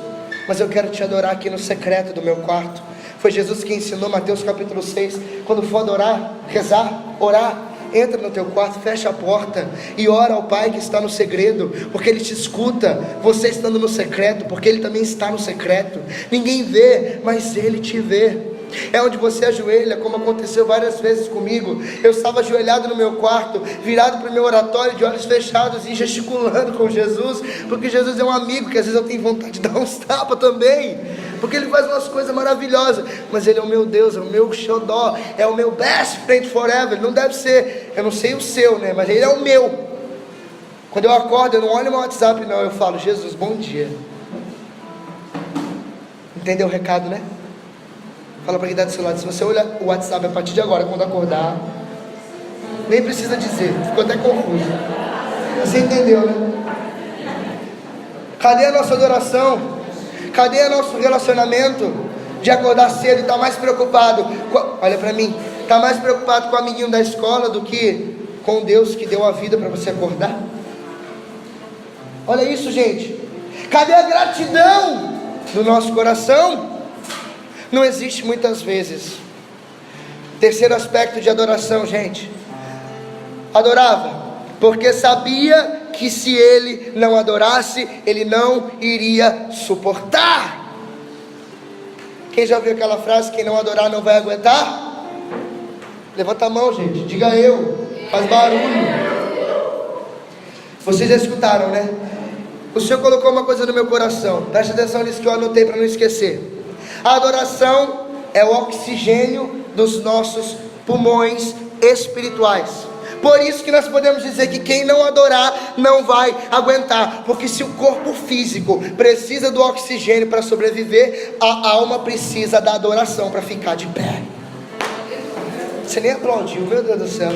Mas eu quero te adorar aqui no secreto do meu quarto. Foi Jesus que ensinou, Mateus capítulo 6, quando for adorar, rezar, orar, entra no teu quarto, fecha a porta e ora ao Pai que está no segredo, porque Ele te escuta. Você estando no secreto, porque Ele também está no secreto. Ninguém vê, mas Ele te vê. É onde você ajoelha, como aconteceu várias vezes comigo. Eu estava ajoelhado no meu quarto, virado para o meu oratório, de olhos fechados e gesticulando com Jesus, porque Jesus é um amigo que às vezes eu tenho vontade de dar uns tapas também, porque Ele faz umas coisas maravilhosas. Mas Ele é o meu Deus, é o meu xodó, é o meu best friend forever. Não deve ser, eu não sei o seu, né? Mas Ele é o meu. Quando eu acordo, eu não olho meu WhatsApp não, eu falo: Jesus, bom dia. Entendeu o recado, né? Fala para quem está do seu lado: se você olhar o WhatsApp a partir de agora, quando acordar, nem precisa dizer, ficou até confuso. Você entendeu, né? Cadê a nossa adoração? Cadê o nosso relacionamento de acordar cedo e estar mais preocupado? Olha para mim, está mais preocupado com o amiguinho da escola do que com Deus que deu a vida para você acordar? Olha isso, gente. Cadê a gratidão do nosso coração? Não existe muitas vezes. Terceiro aspecto de adoração, gente: adorava porque sabia que se ele não adorasse, ele não iria suportar. Quem já ouviu aquela frase: quem não adorar não vai aguentar? Levanta a mão, gente, diga eu, faz barulho. Vocês já escutaram, né? O Senhor colocou uma coisa no meu coração, preste atenção nisso que eu anotei para não esquecer. A adoração é o oxigênio dos nossos pulmões espirituais. Por isso que nós podemos dizer que quem não adorar não vai aguentar, porque se o corpo físico precisa do oxigênio para sobreviver, a alma precisa da adoração para ficar de pé. Você nem aplaudiu, meu Deus do céu.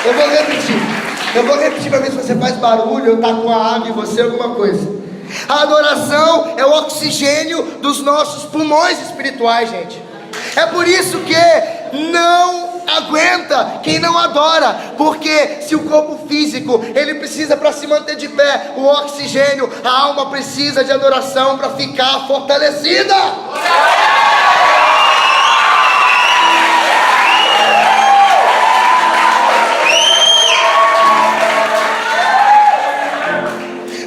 Eu vou repetir para ver se você faz barulho, ou está com a água em você, alguma coisa. A adoração é o oxigênio dos nossos pulmões espirituais, gente. É por isso que não aguenta quem não adora, porque se o corpo físico, ele precisa para se manter de pé, o oxigênio, a alma precisa de adoração para ficar fortalecida.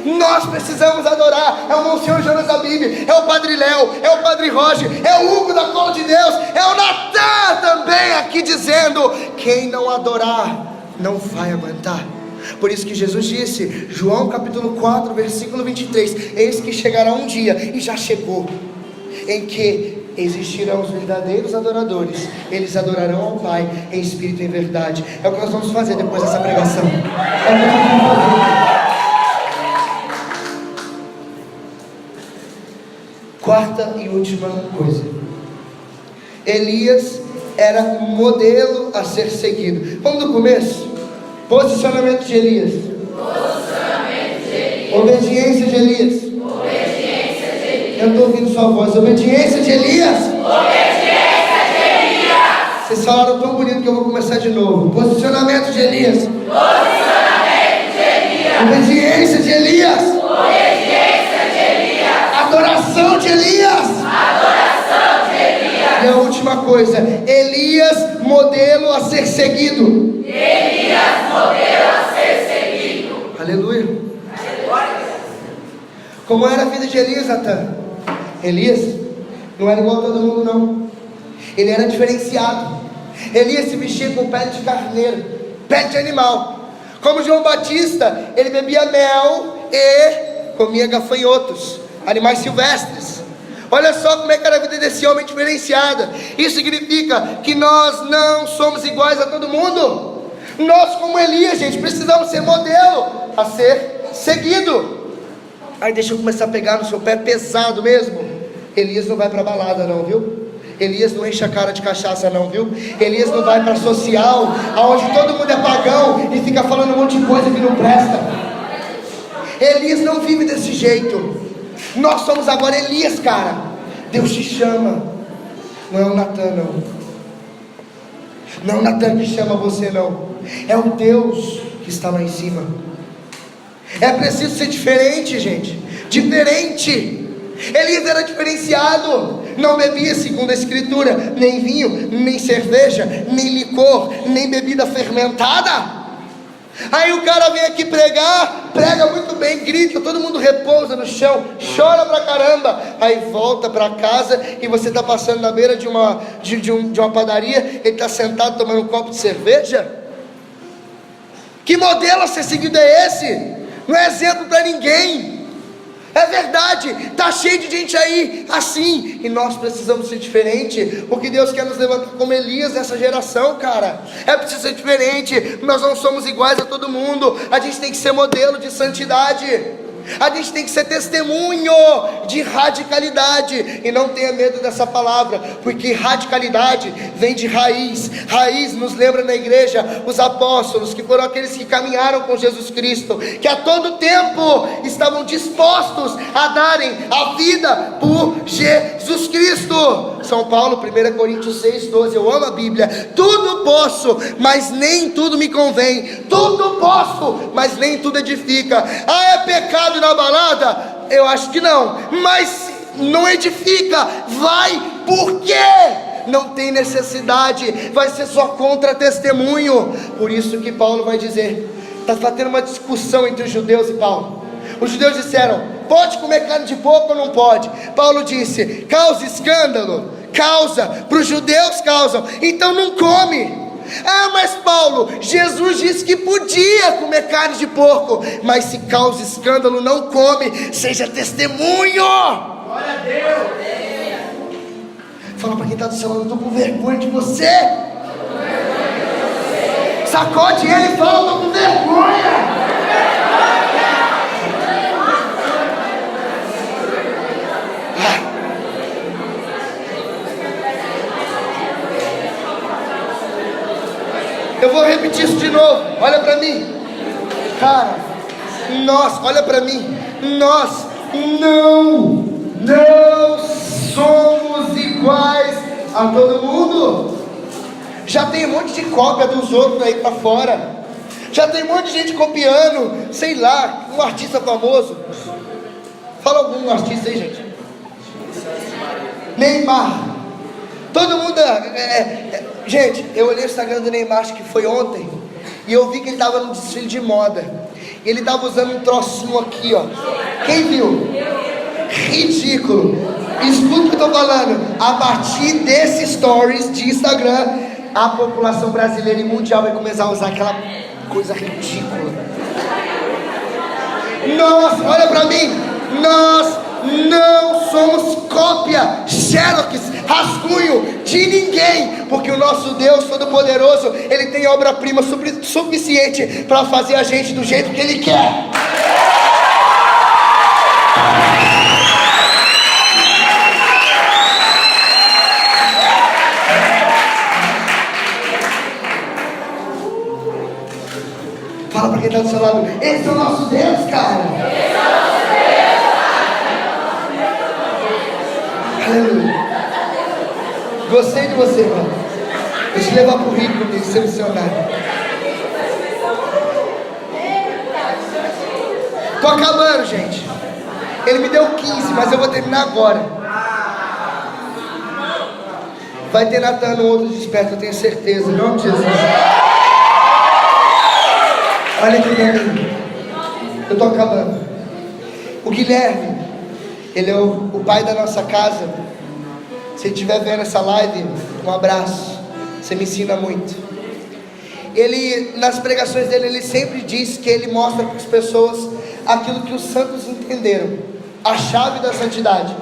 Nós precisamos adorar. É o Monsenhor Jonas Abib, é o Padre Léo, é o Padre Roger, é o Hugo da Cola de Deus, é o Natan também aqui dizendo: quem não adorar não vai aguentar. Por isso que Jesus disse, João capítulo 4, versículo 23, eis que chegará um dia, e já chegou, em que existirão os verdadeiros adoradores, eles adorarão ao Pai em espírito e em verdade. É o que nós vamos fazer depois dessa pregação. É o que nós vamos fazer. Quarta e última coisa, Elias era um modelo a ser seguido. Vamos do começo? Posicionamento de Elias. Obediência de Elias. Eu estou ouvindo sua voz. Obediência de Elias. Vocês falaram tão bonito que eu vou começar de novo. Posicionamento de Elias. Obediência de Elias. Adoração de Elias. E a última coisa, Elias, modelo a ser seguido. Aleluia. Como era a vida de Elias, Natan? Elias não era igual a todo mundo, não. Ele era diferenciado. Elias se vestia com pele de carneiro, pele de animal. Como João Batista, ele bebia mel e comia gafanhotos, animais silvestres. Olha só como é que era a vida desse homem diferenciada. Isso significa que nós não somos iguais a todo mundo. Nós, como Elias, gente, precisamos ser modelo a ser seguido. Aí deixa eu começar a pegar no seu pé pesado mesmo. Elias não vai para balada não, viu? Elias não enche a cara de cachaça não, viu? Elias não vai para social, onde todo mundo é pagão e fica falando um monte de coisa que não presta. Elias não vive desse jeito. Nós somos agora Elias, cara. Deus te chama. Não é o Natan não. Não é o Natan que chama você não. É o Deus que está lá em cima. É preciso ser diferente, gente. Diferente. Elias era diferenciado. Não bebia, segundo a escritura, nem vinho, nem cerveja, nem licor, nem bebida fermentada. Aí o cara vem aqui pregar, prega muito bem, grita, todo mundo repousa no chão, chora pra caramba. Aí volta pra casa e você está passando na beira de uma padaria, ele está sentado tomando um copo de cerveja. Que modelo a ser seguido é esse? Não é exemplo para ninguém. É verdade, está cheio de gente aí assim, e nós precisamos ser diferente, porque Deus quer nos levantar como Elias nessa geração, cara. É preciso ser diferente. Nós não somos iguais a todo mundo. A gente tem que ser modelo de santidade. A gente tem que ser testemunho de radicalidade. E não tenha medo dessa palavra, porque radicalidade vem de raiz. Raiz nos lembra na igreja os apóstolos, que foram aqueles que caminharam com Jesus Cristo, que a todo tempo estavam dispostos a darem a vida por Jesus Cristo. São Paulo, 1 Coríntios 6:12. Eu amo a Bíblia. Tudo posso, mas nem tudo me convém. Tudo posso, mas nem tudo edifica. Ah, é pecado na balada? Eu acho que não. Mas não edifica. Vai, por quê? Não tem necessidade. Vai ser só contra-testemunho. Por isso que Paulo vai dizer, está tendo uma discussão entre os judeus e Paulo. Os judeus disseram, pode comer carne de porco ou não pode? Paulo disse, causa escândalo? Causa, para os judeus causam, então não come. Ah, mas Paulo, Jesus disse que podia comer carne de porco, mas se causa escândalo, não come. Seja testemunho. Glória a Deus. Fala para quem está do seu lado, eu estou com vergonha de você. Sacode ele e fala, estou com vergonha. Eu vou repetir isso de novo, olha para mim, cara, nós, olha para mim, nós não somos iguais a todo mundo. Já tem um monte de cópia dos outros aí para fora, já tem um monte de gente copiando, sei lá, um artista famoso, fala algum artista aí, gente. Neymar. Todo mundo, gente, eu olhei o Instagram do Neymar, acho que foi ontem, e eu vi que ele estava num desfile de moda, e ele estava usando um trocinho aqui, ó. Quem viu? Ridículo. Escuta o que eu estou falando. A partir desses stories de Instagram, a população brasileira e mundial vai começar a usar Coisa ridícula. Nós, olha para mim, nós não somos cópia, xerox, rascunho de ninguém, porque o nosso Deus Todo-Poderoso, Ele tem obra-prima suficiente para fazer a gente do jeito que Ele quer. Fala para quem está do seu lado, esse é o nosso Deus, cara. Esse é o nosso Deus. Aleluia. Gostei de você, mano. Deixa eu levar pro Rio comigo, ser missionário. Tô acabando, gente. Ele me deu 15, mas eu vou terminar agora. Vai ter Natan no outro desperto, eu tenho certeza, em nome de Jesus. Olha aqui pra mim. Eu tô acabando. O Guilherme, ele é o pai da nossa casa. Se ele estiver vendo essa live, um abraço. Você me ensina muito. Ele, nas pregações dele, ele sempre diz que ele mostra para as pessoas aquilo que os santos entenderam. A chave da santidade.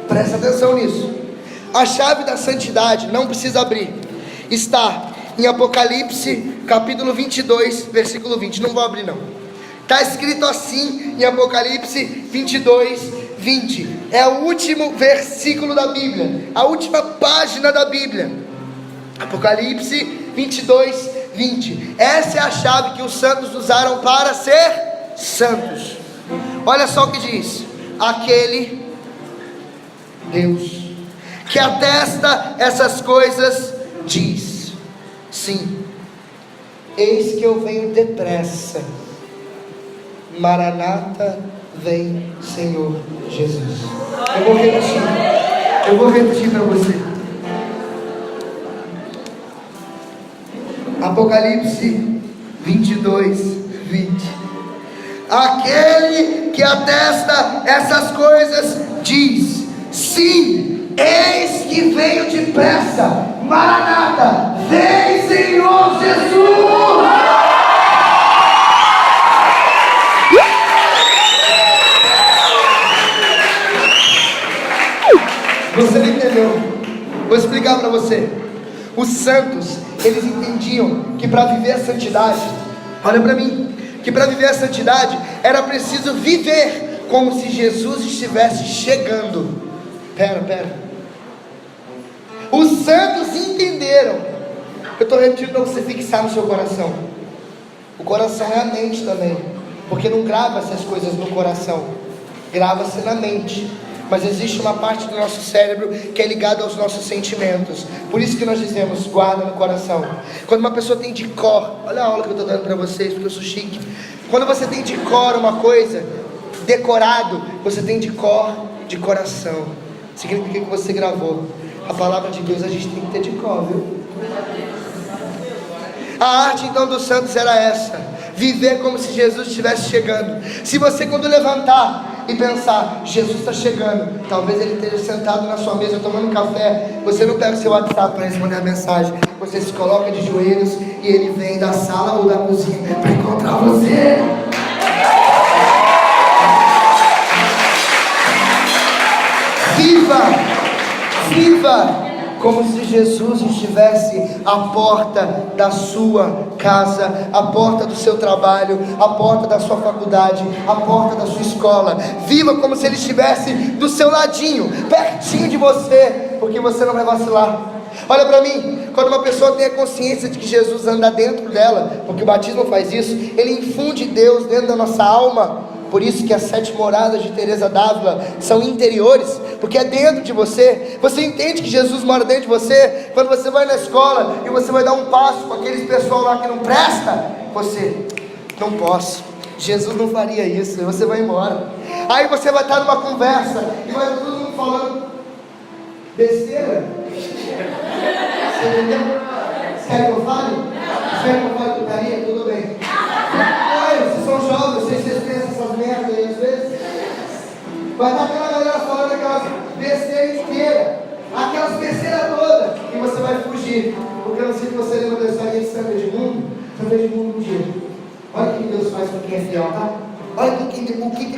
Presta atenção nisso. A chave da santidade, não precisa abrir, está em Apocalipse capítulo 22, versículo 20. Não vou abrir não. Está escrito assim em Apocalipse 22, 20. É o último versículo da Bíblia, a última página da Bíblia. Apocalipse 22, 20. Essa é a chave que os santos usaram para ser santos. Olha só o que diz: aquele Deus que atesta essas coisas diz: sim, eis que eu venho depressa. Maranata, vem Senhor Jesus. Eu vou repetir para você. Apocalipse 22, 20. Aquele que atesta essas coisas diz: sim, eis que venho depressa. Maranata, vem Senhor Jesus. Você não entendeu? Vou explicar para você. Os santos, eles entendiam que para viver a santidade, olha para mim, que para viver a santidade era preciso viver como se Jesus estivesse chegando. Pera. Os santos entenderam. Eu estou repetindo para você fixar no seu coração. O coração é a mente também, porque não grava essas coisas no coração, grava-se na mente. Mas existe uma parte do nosso cérebro que é ligada aos nossos sentimentos. Por isso que nós dizemos, guarda no coração. Quando uma pessoa tem de cor, olha a aula que eu estou dando para vocês, porque eu sou chique. Quando você tem de cor uma coisa, decorado, você tem de cor, de coração. Significa que você gravou. A palavra de Deus a gente tem que ter de cor, viu? A arte então dos santos era essa: viver como se Jesus estivesse chegando. Se você quando levantar e pensar, Jesus está chegando, talvez Ele esteja sentado na sua mesa tomando café, você não pega o seu WhatsApp para responder a mensagem, você se coloca de joelhos e Ele vem da sala ou da cozinha para encontrar você. Viva como se Jesus estivesse à porta da sua casa, à porta do seu trabalho, à porta da sua faculdade, à porta da sua escola. Viva como se Ele estivesse do seu ladinho, pertinho de você, porque você não vai vacilar. Olha para mim, quando uma pessoa tem a consciência de que Jesus anda dentro dela, porque o batismo faz isso, ele infunde Deus dentro da nossa alma. Por isso que as 7 moradas de Teresa d'Ávila são interiores, porque é dentro de você. Você entende que Jesus mora dentro de você? Quando você vai na escola e você vai dar um passo com aqueles pessoal lá que não presta, você, não posso, Jesus não faria isso, e você vai embora. Aí você vai estar numa conversa e vai todo mundo falando besteira. Você entendeu? Quer que eu fale? Quer que eu fale putaria? Tudo bem. Vocês são jovens, vocês pensam essas merdas aí às vezes. Vai estar aquela galera falando aquelas besteiras inteiras, aquelas besteiras todas, e você vai fugir. Porque eu não sei se você lembra da história de Sandra Edmundo. Sandra Edmundo um dia Olha o que Deus faz com quem é fiel, tá? Olha o que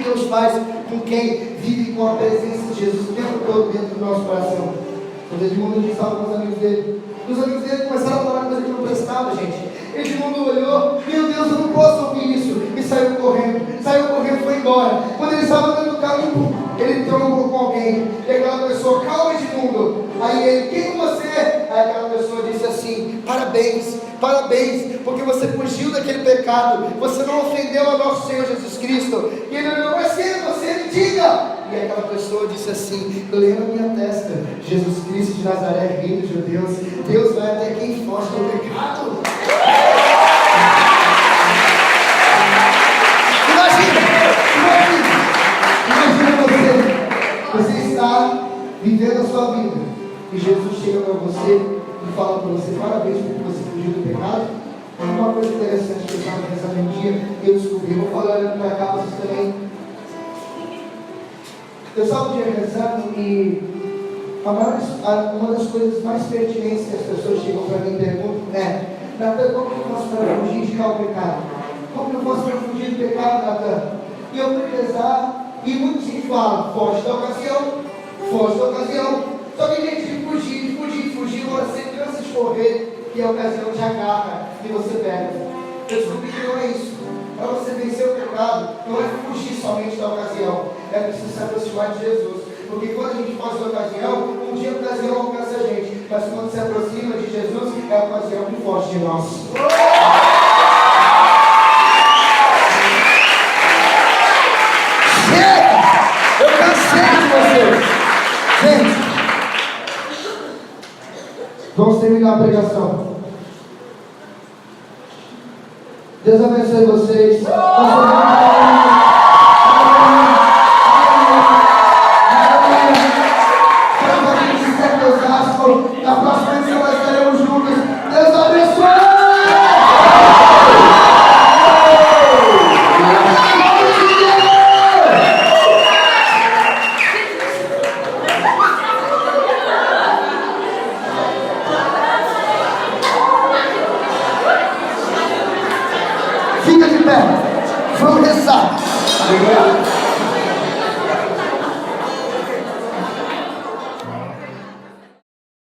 Deus faz com quem vive com a presença de Jesus o tempo todo dentro do nosso coração. Quando Edmundo disse algo com os amigos dele, os amigos dele começaram a falar coisa que não prestava, gente. Edmundo olhou, meu Deus, eu não posso ouvir isso, e saiu correndo, foi embora. Quando ele estava andando no caminho, ele trombou com alguém, e aquela pessoa, calma, Edmundo. Aí ele, quem é você? Aí aquela pessoa disse assim, parabéns, porque você fugiu daquele pecado, você não ofendeu ao nosso Senhor Jesus Cristo. E ele olhou, mas quem é você? Me diga. E aquela pessoa disse assim, leia na minha testa, Jesus Cristo de Nazaré, Rei dos Judeus. Deus vai até quem foge do pecado. Imagina você está vivendo a sua vida e Jesus chega para você e fala para você, parabéns porque você fugiu do pecado. Uma coisa interessante que eu estava pensando um dia, eu descobri, vou falar olhando para cá, vocês também. Eu estava um dia pensando e uma das coisas mais pertinentes que as pessoas chegam para mim e perguntam é, Natan, como eu posso para fugir de tal pecado? Como eu posso para fugir do pecado, Natan? E eu fui pensar, e muitos que falam, foge da ocasião. Só que gente, de fugir, você cansa de correr e a ocasião te agarra e você pega. Eu descobri que não é isso. Para você vencer o pecado, não é fugir somente da ocasião, é preciso se aproximar de Jesus. Porque quando a gente foge da ocasião, um dia a ocasião alcança a gente, mas quando se aproxima de Jesus, é a ocasião que foge de nós. Chega! Eu cansei de vocês. Gente, vamos terminar a pregação. Deus abençoe vocês.